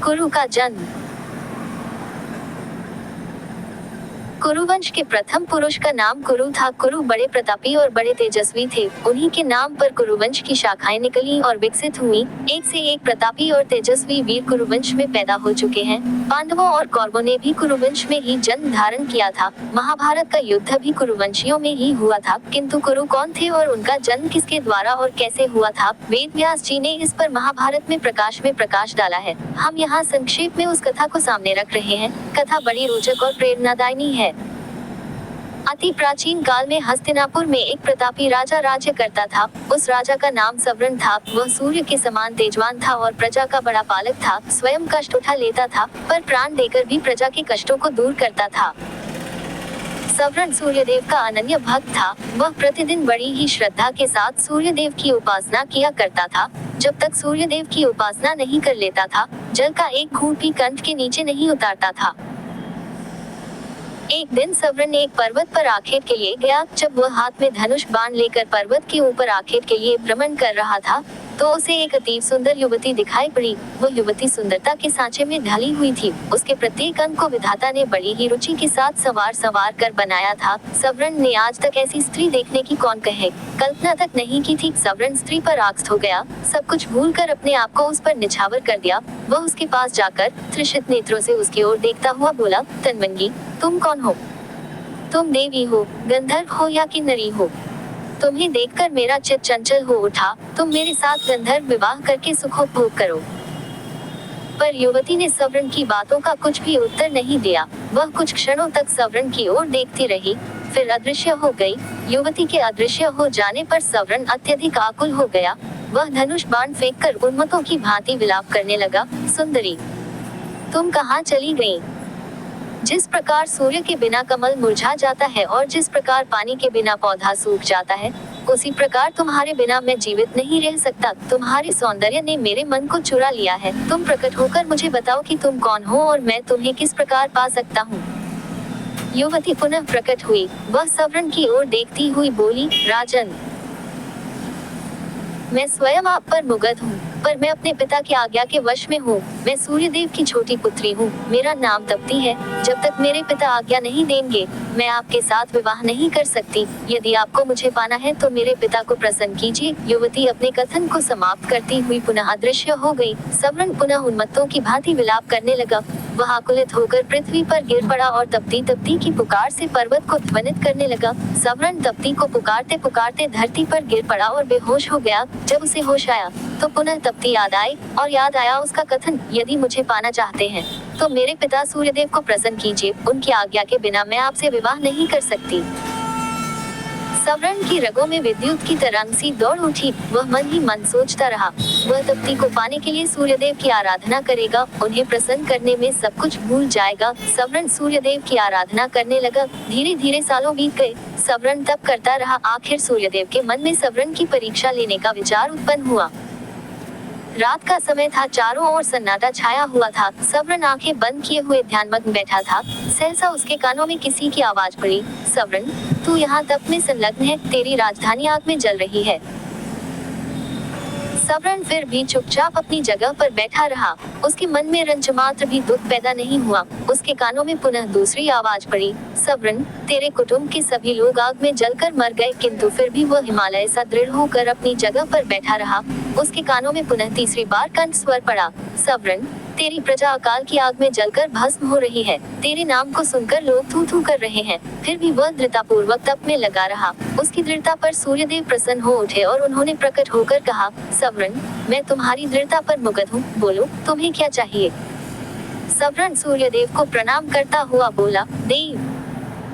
कुरु का जन्म। कुरुवंश के प्रथम पुरुष का नाम कुरु था। कुरु बड़े प्रतापी और बड़े तेजस्वी थे। उन्हीं के नाम पर कुरुवंश की शाखाएं निकली और विकसित हुई। एक से एक प्रतापी और तेजस्वी वीर कुरुवंश में पैदा हो चुके हैं। पांडवों और कौरवों ने भी कुरुवंश में ही जन्म धारण किया था। महाभारत का युद्ध भी कुरुवंशियों में ही हुआ था। किंतु कुरु कौन थे और उनका जन्म किसके द्वारा और कैसे हुआ था, वेद व्यास जी ने इस पर महाभारत में प्रकाश डाला है। हम यहाँ संक्षेप में उस कथा को सामने रख रहे हैं। कथा बड़ी रोचक और प्रेरणादायी है। अति प्राचीन काल में हस्तिनापुर में एक प्रतापी राजा राज्य करता था। उस राजा का नाम सवर्ण था। वह सूर्य के समान तेजवान था और प्रजा का बड़ा पालक था। स्वयं कष्ट उठा लेता था, पर प्राण देकर भी प्रजा के कष्टों को दूर करता था। सवर्ण सूर्यदेव का अनन्य भक्त था। वह प्रतिदिन बड़ी ही श्रद्धा के साथ सूर्यदेव की उपासना किया करता था। जब तक सूर्यदेव की उपासना नहीं कर लेता था, जल का एक घूंट भी कंठ के नीचे नहीं उतारता था। एक दिन सवर्ण एक पर्वत पर आखेट के लिए गया। जब वह हाथ में धनुष बाण लेकर पर्वत के ऊपर आखेट के लिए भ्रमण कर रहा था, तो उसे एक अति सुंदर युवती दिखाई पड़ी। वह युवती सुंदरता के सांचे में ढली हुई थी। उसके प्रत्येक अंग को विधाता ने बड़ी ही रुचि के साथ सवार कर बनाया था। सवर्ण ने आज तक ऐसी स्त्री देखने की कौन कहे कल्पना तक नहीं की थी। सवर्ण स्त्री पर आकृष्ट हो गया। सब कुछ भूल कर अपने आप को उस पर निछावर कर दिया। वह उसके पास जाकर त्रिषित नेत्रों से उसकी ओर देखता हुआ बोला, तन्वंगी, तुम कौन हो? तुम देवी हो, गंधर्व हो या किन्नरी हो? तुम्हें देखकर मेरा चित्त चंचल हो उठा। तुम मेरे साथ गंधर्व विवाह करके सुखोपभोग करो। पर युवती ने सवर्ण की बातों का कुछ भी उत्तर नहीं दिया। वह कुछ क्षणों तक सवर्ण की ओर देखती रही, फिर अदृश्य हो गई। युवती के अदृश्य हो जाने पर सवर्ण अत्यधिक आकुल हो गया। वह धनुष बाण फेंककर उन्मत्तों की भांति विलाप करने लगा, सुंदरी, तुम कहाँ चली गई? जिस प्रकार सूर्य के बिना कमल मुरझा जाता है और जिस प्रकार पानी के बिना पौधा सूख जाता है, उसी प्रकार तुम्हारे बिना मैं जीवित नहीं रह सकता। तुम्हारे सौंदर्य ने मेरे मन को चुरा लिया है। तुम प्रकट होकर मुझे बताओ कि तुम कौन हो और मैं तुम्हें किस प्रकार पा सकता हूँ। युवती पुनः प्रकट हुई। वह सवर्ण की ओर देखती हुई बोली, राजन, मैं स्वयं आप पर मुग्ध हूँ, पर मैं अपने पिता की आज्ञा के वश में हूँ। मैं सूर्यदेव की छोटी पुत्री हूँ। मेरा नाम तप्ती है। जब तक मेरे पिता आज्ञा नहीं देंगे, मैं आपके साथ विवाह नहीं कर सकती। यदि आपको मुझे पाना है तो मेरे पिता को प्रसन्न कीजिए। युवती अपने कथन को समाप्त करती हुई पुनः अदृश्य हो गई। सवर्ण पुनः उन्मत्तों की भांति विलाप करने लगा। वह आकुलित होकर पृथ्वी पर गिर पड़ा और तप्ती की पुकार से पर्वत को ध्वनित करने लगा। सवर्ण तप्ती को पुकारते पुकारते धरती पर गिर पड़ा और बेहोश हो गया। जब उसे होश आया तो पुनः तप्ती याद आई और याद आया उसका कथन, यदि मुझे पाना चाहते हैं तो मेरे पिता सूर्यदेव को प्रसन्न कीजिए। उनकी आज्ञा के बिना मैं आपसे विवाह नहीं कर सकती। सवर्ण की रगों में विद्युत की तरंग सी दौड़ उठी। वह मन ही मन सोचता रहा, वह तप्ती को पाने के लिए सूर्यदेव की आराधना करेगा। उन्हें प्रसन्न करने में सब कुछ भूल जाएगा। सवर्ण सूर्यदेव की आराधना करने लगा। धीरे धीरे सालों बीत गए। सवर्ण तप करता रहा। आखिर सूर्यदेव के मन में सवर्ण की परीक्षा लेने का विचार उत्पन्न हुआ। रात का समय था। चारों ओर सन्नाटा छाया हुआ था। सवर्ण आंखें बंद किए हुए ध्यानमग्न बैठा था। सहसा उसके कानों में किसी की आवाज पड़ी, सवर्ण, तू यहाँ तप में संलग्न है। तेरी राजधानी आग में जल रही है। सवर्ण फिर भी चुपचाप अपनी जगह पर बैठा रहा। उसके मन में रंच मात्र भी दुख पैदा नहीं हुआ। उसके कानों में पुनः दूसरी आवाज पड़ी, सवर्ण, तेरे कुटुंब के सभी लोग आग में जलकर मर गए। किंतु फिर भी वह हिमालय सा दृढ़ होकर अपनी जगह पर बैठा रहा। उसके कानों में पुनः तीसरी बार कंठ स्वर पड़ा, सवर्ण, तेरी प्रजा अकाल की आग में जलकर भस्म हो रही है। तेरे नाम को सुनकर लोग थू थू कर रहे हैं। फिर भी वह दृढ़तापूर्वक तप में लगा रहा। उसकी दृढ़ता पर सूर्यदेव प्रसन्न हो उठे और उन्होंने प्रकट होकर कहा, सवर्ण, मैं तुम्हारी दृढ़ता पर मुग्ध हूँ। बोलो, तुम्हें क्या चाहिए? सवर्ण सूर्यदेव को प्रणाम करता हुआ बोला, देव,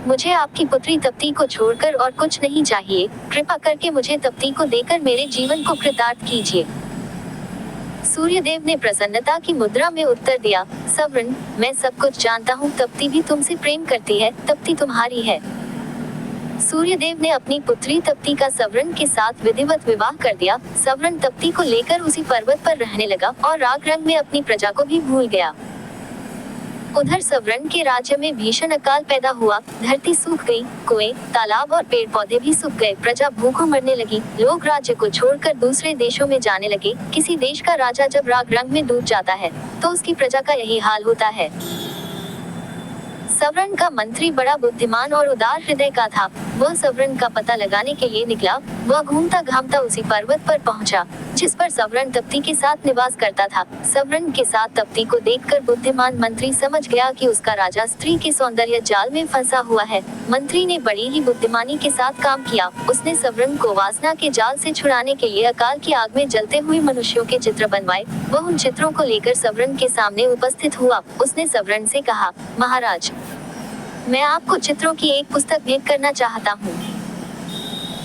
मुझे आपकी पुत्री तप्ती को छोड़कर और कुछ नहीं चाहिए। कृपा करके मुझे तप्ती को देकर मेरे जीवन को कृतार्थ कीजिए। सूर्यदेव ने प्रसन्नता की मुद्रा में उत्तर दिया, सवर्ण, मैं सब कुछ जानता हूँ। तप्ती भी तुमसे प्रेम करती है। तप्ती तुम्हारी है। सूर्यदेव ने अपनी पुत्री तप्ती का सवर्ण के साथ विधिवत विवाह कर दिया। सवर्ण तप्ती को लेकर उसी पर्वत पर रहने लगा और राग रंग में अपनी प्रजा को भी भूल गया। उधर सवर्ण के राज्य में भीषण अकाल पैदा हुआ, धरती सूख गई, कुएं, तालाब और पेड़ पौधे भी सूख गए, प्रजा भूखों मरने लगी, लोग राज्य को छोड़कर दूसरे देशों में जाने लगे। किसी देश का राजा जब राग रंग में डूब जाता है तो उसकी प्रजा का यही हाल होता है। सवर्ण का मंत्री बड़ा बुद्धिमान और उदार हृदय का था। वह सवर्ण का पता लगाने के लिए निकला। वह घूमता घामता उसी पर्वत पर पहुंचा जिस पर सवर्ण तप्ती के साथ निवास करता था। सवर्ण के साथ तप्ती को देखकर बुद्धिमान मंत्री समझ गया कि उसका राजा स्त्री के सौंदर्य जाल में फंसा हुआ है। मंत्री ने बड़ी ही बुद्धिमानी के साथ काम किया। उसने सवर्ण को वासना के जाल से छुड़ाने के लिए अकाल की आग में जलते हुए मनुष्यों के चित्र बनवाए। वह उन चित्रों को लेकर सवर्ण के सामने उपस्थित हुआ। उसने सवर्ण से कहा, महाराज, मैं आपको चित्रों की एक पुस्तक भेंट करना चाहता हूँ।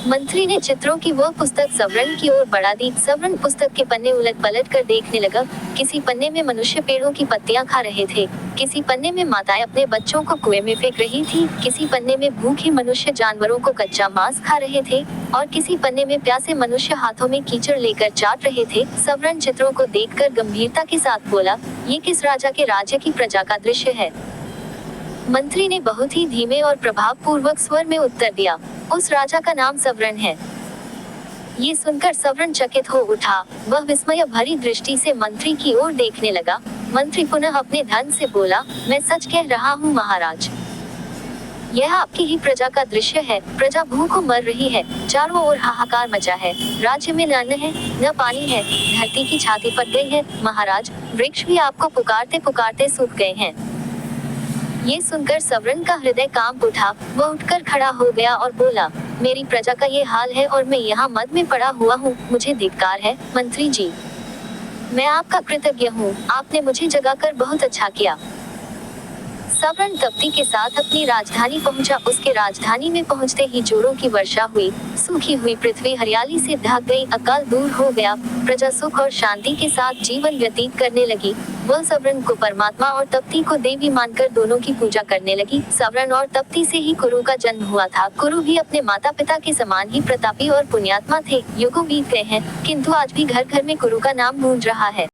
मंत्री ने चित्रों की वह पुस्तक सवर्ण की ओर बढ़ा दी। सवर्ण पुस्तक के पन्ने उलट पलट कर देखने लगा। किसी पन्ने में मनुष्य पेड़ों की पत्तियां खा रहे थे, किसी पन्ने में माताएं अपने बच्चों को कुएं में फेंक रही थी, किसी पन्ने में भूखे मनुष्य जानवरों को कच्चा मांस खा रहे थे और किसी पन्ने में प्यासे मनुष्य हाथों में कीचड़ लेकर चाट रहे थे। सवर्ण चित्रों को देखकर गंभीरता के साथ बोला, ये किस राजा के राज्य की प्रजा का दृश्य है? मंत्री ने बहुत ही धीमे और प्रभावपूर्वक स्वर में उत्तर दिया, उस राजा का नाम सवर्ण है। ये सुनकर सवर्ण चकित हो उठा। वह विस्मय भरी दृष्टि से मंत्री की ओर देखने लगा। मंत्री पुनः अपने धन से बोला, मैं सच कह रहा हूँ महाराज, यह आपकी ही प्रजा का दृश्य है। प्रजा भूखों मर रही है, चारों ओर हाहाकार मचा है, राज्य में न अन्न है न पानी है, धरती की छाती फट गई है। महाराज, वृक्ष भी आपको पुकारते पुकारते सूख गए हैं। ये सुनकर सवर्ण का हृदय कांप उठा। वह उठकर खड़ा हो गया और बोला, मेरी प्रजा का ये हाल है और मैं यहाँ मद में पड़ा हुआ हूँ। मुझे धिक्कार है मंत्री जी, मैं आपका कृतज्ञ हूँ। आपने मुझे जगाकर बहुत अच्छा किया। सवर्ण तप्ती के साथ अपनी राजधानी पहुंचा। उसके राजधानी में पहुंचते ही जोरों की वर्षा हुई। सूखी हुई पृथ्वी हरियाली से ढक गई। अकाल दूर हो गया। प्रजा सुख और शांति के साथ जीवन व्यतीत करने लगी। वह सवर्ण को परमात्मा और तप्ती को देवी मानकर दोनों की पूजा करने लगी। सवर्ण और तप्ती से ही कुरु का जन्म हुआ था। कुरु भी अपने माता पिता के समान ही प्रतापी और पुण्यात्मा थे। युगों बीत गए हैं, किंतु आज भी घर घर में कुरु का नाम गूंज रहा है।